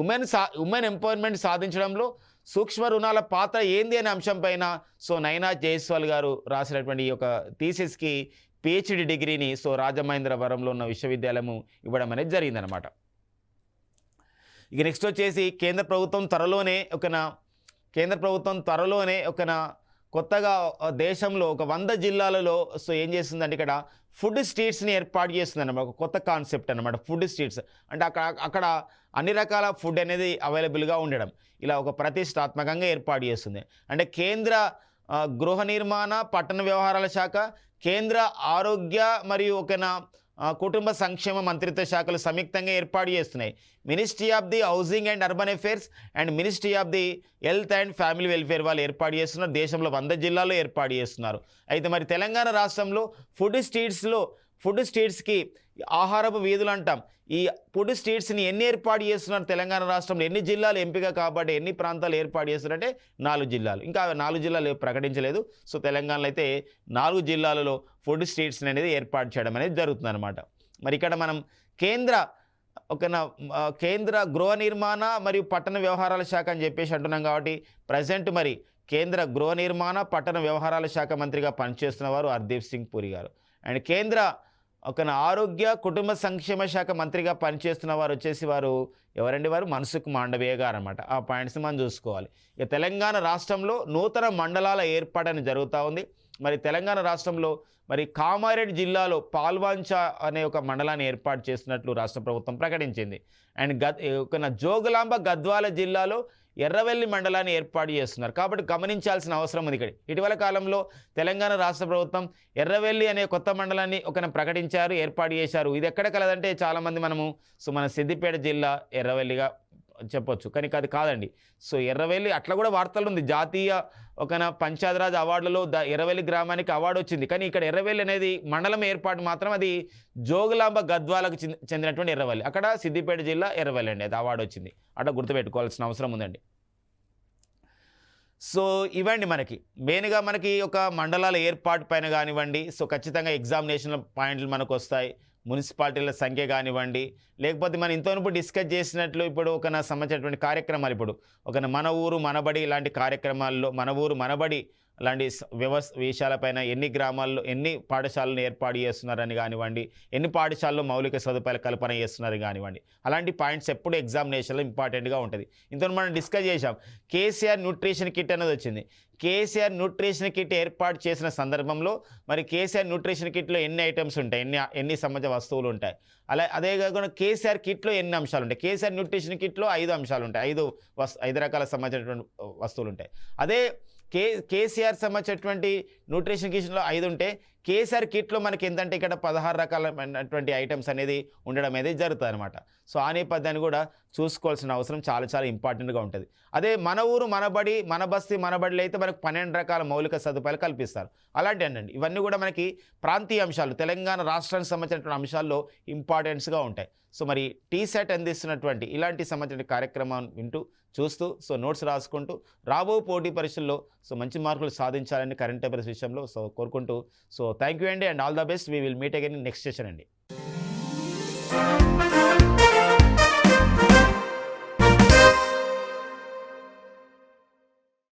ఉమెన్ ఎంపవర్మెంట్ సాధించడంలో సూక్ష్మ రుణాల పాత్ర ఏంది అనే అంశం పైన నైనా జైస్వాల్ గారు రాసినటువంటి ఈ యొక్క థీసిస్కి పిహెచ్డి డిగ్రీని రాజమహేంద్రవరంలో ఉన్న విశ్వవిద్యాలయము ఇవ్వడం అనేది జరిగిందనమాట. ఇక నెక్స్ట్ వచ్చేసి కేంద్ర ప్రభుత్వం త్వరలోనే కొత్తగా దేశంలో 100 జిల్లాలలో ఏం చేస్తుందంటే ఇక్కడ ఫుడ్ స్ట్రీట్స్ని ఏర్పాటు చేస్తుంది అన్నమాట. ఒక కొత్త కాన్సెప్ట్ అనమాట ఫుడ్ స్ట్రీట్స్. అంటే అక్కడ అన్ని రకాల ఫుడ్ అనేది అవైలబుల్గా ఉండడం, ఇలా ఒక ప్రతిష్టాత్మకంగా ఏర్పాటు చేస్తుంది. అంటే కేంద్ర గృహ నిర్మాణ పట్టణ వ్యవహారాల శాఖ, కేంద్ర ఆరోగ్య మరియు కుటుంబ సంక్షేమ మంత్రిత్వ శాఖలు సంయుక్తంగా ఏర్పాటు చేస్తున్నాయి. Ministry of the housing and urban affairs and ministry of the health and family welfare వాళ్ళు ఏర్పాటు చేస్తున్నారు. దేశంలో 100 జిల్లాల్లో ఏర్పాటు చేస్తున్నారు. అయితే మరి తెలంగాణ రాష్ట్రంలో ఫుడ్ స్ట్రీట్స్కి ఆహారపు వీధులు అంటాం. ఈ ఫుడ్ స్ట్రీట్స్ని ఎన్ని ఏర్పాటు చేస్తున్నారు తెలంగాణ రాష్ట్రంలో, ఎన్ని జిల్లాలు ఎంపిక కాబట్టి ఎన్ని ప్రాంతాలు ఏర్పాటు చేస్తున్నారంటే 4 జిల్లాలు. ఇంకా 4 జిల్లాలు ప్రకటించలేదు. తెలంగాణలో అయితే 4 జిల్లాలలో ఫుడ్ స్ట్రీట్స్ని అనేది ఏర్పాటు చేయడం అనేది జరుగుతుందన్నమాట. మరి ఇక్కడ మనం కేంద్ర గృహ నిర్మాణ మరియు పట్టణ వ్యవహారాల శాఖ అని చెప్పేసి అంటున్నాం కాబట్టి ప్రజెంట్ మరి కేంద్ర గృహ నిర్మాణ పట్టణ వ్యవహారాల శాఖ మంత్రిగా పనిచేస్తున్న వారు హర్దీప్ సింగ్ పురి గారు. అండ్ కేంద్ర ఆరోగ్య కుటుంబ సంక్షేమ శాఖ మంత్రిగా పనిచేస్తున్న వారు వచ్చేసి ఎవరండి, వారు మన్సుఖ్ మాండవీయ గారు అనమాట. ఆ పాయింట్స్ని మనం చూసుకోవాలి. ఇక తెలంగాణ రాష్ట్రంలో నూతన మండలాల ఏర్పాటు జరుగుతూ ఉంది. మరి తెలంగాణ రాష్ట్రంలో మరి కామారెడ్డి జిల్లాలో పాల్వాంచ అనే ఒక మండలాన్ని ఏర్పాటు చేస్తున్నట్లు రాష్ట్ర ప్రభుత్వం ప్రకటించింది. అండ్ జోగులాంబ గద్వాల జిల్లాలో ఎర్రవెల్లి మండలాన్ని ఏర్పాటు చేస్తున్నారు. కాబట్టి గమనించాల్సిన అవసరం ఉంది. ఇక్కడ ఇటీవల కాలంలో తెలంగాణ రాష్ట్ర ప్రభుత్వం ఎర్రవెల్లి అనే కొత్త మండలాన్ని ప్రకటించారు, ఏర్పాటు చేశారు. ఇది ఎక్కడ కలదంటే చాలామంది మన సిద్దిపేట జిల్లా ఎర్రవెల్లిగా చెప్పొచ్చు, కానీ అది కాదండి. ఎర్రవెల్లి అట్లా కూడా వార్తలు ఉంది. జాతీయ పంచాయతీరాజ్ అవార్డులలో ఎర్రవెల్లి గ్రామానికి అవార్డు వచ్చింది. కానీ ఇక్కడ ఎర్రవెల్లి అనేది మండలం ఏర్పాటు మాత్రం అది జోగులాంబ గద్వాలకు చెందినటువంటి ఎర్రవెల్లి, అక్కడ సిద్దిపేట జిల్లా ఎర్రవెల్లి అండి, అది అవార్డు వచ్చింది. అట్లా గుర్తుపెట్టుకోవాల్సిన అవసరం ఉందండి. ఇవ్వండి మెయిన్గా ఒక మండలాల ఏర్పాటు పైన కానివ్వండి, ఖచ్చితంగా ఎగ్జామినేషన్ పాయింట్లు మనకు వస్తాయి. మున్సిపాలిటీల సంఖ్య కానివ్వండి, లేకపోతే మనం ఇంతవరకు డిస్కస్ చేసినట్లు ఇప్పుడు సంబంధించినటువంటి కార్యక్రమాలు, ఇప్పుడు మన ఊరు మనబడి ఇలాంటి కార్యక్రమాల్లో మన ఊరు మనబడి అలాంటి విషయాలపైన ఎన్ని గ్రామాల్లో ఎన్ని పాఠశాలను ఏర్పాటు చేస్తున్నారని కానివ్వండి, ఎన్ని పాఠశాలలో మౌలిక సదుపాయాల కల్పన చేస్తున్నారు కానివ్వండి, అలాంటి పాయింట్స్ ఎప్పుడు ఎగ్జామినేషన్లో ఇంపార్టెంట్గా ఉంటుంది. ఇంతలో మనం డిస్కస్ చేసాం, కేసీఆర్ న్యూట్రిషన్ కిట్ అనేది వచ్చింది. కేసీఆర్ న్యూట్రిషన్ కిట్ ఏర్పాటు చేసిన సందర్భంలో మరి కేసీఆర్ న్యూట్రిషన్ కిట్లో ఎన్ని ఐటమ్స్ ఉంటాయి, ఎన్ని సంబంధించిన వస్తువులు ఉంటాయి, అదే కాకుండా కేసీఆర్ కిట్లో ఎన్ని అంశాలు ఉంటాయి. కేసీఆర్ న్యూట్రిషన్ కిట్లో 5 అంశాలు ఉంటాయి, 5 రకాల సంబంధించినటువంటి వస్తువులు ఉంటాయి. అదే కేసీఆర్ సంబంధించినటువంటి న్యూట్రిషన్ కిట్లో 5 ఉంటే కేసీఆర్ కిట్లో మనకి ఏంటంటే ఇక్కడ 16 రకాలైనటువంటి ఐటమ్స్ అనేది ఉండడం అనేది జరుగుతుంది అనమాట. సో ఆ నేపథ్యాన్ని కూడా చూసుకోవాల్సిన అవసరం చాలా చాలా ఇంపార్టెంట్గా ఉంటుంది. అదే మన ఊరు మన బడి మన బస్తీ మన బడిలో అయితే మనకు 12 రకాల మౌలిక సదుపాయాలు కల్పిస్తారు. అలాంటి అండి ఇవన్నీ కూడా మనకి ప్రాంతీయ అంశాలు, తెలంగాణ రాష్ట్రానికి సంబంధించినటువంటి అంశాల్లో ఇంపార్టెన్స్గా ఉంటాయి. సో మరి టీసెట్ అందిస్తున్నటువంటి ఇలాంటి సంబంధించిన కార్యక్రమాన్ని వింటూ చూస్తూ సో నోట్స్ రాసుకుంటూ రాబో పోటీ పరీక్షల్లో సో మంచి మార్కులు సాధించాలని కరెంట్ అఫైర్స్ విషయంలో సో కోరుకుంటూ సో థ్యాంక్ యూ అండి and all the best. We will meet again in next session అండి.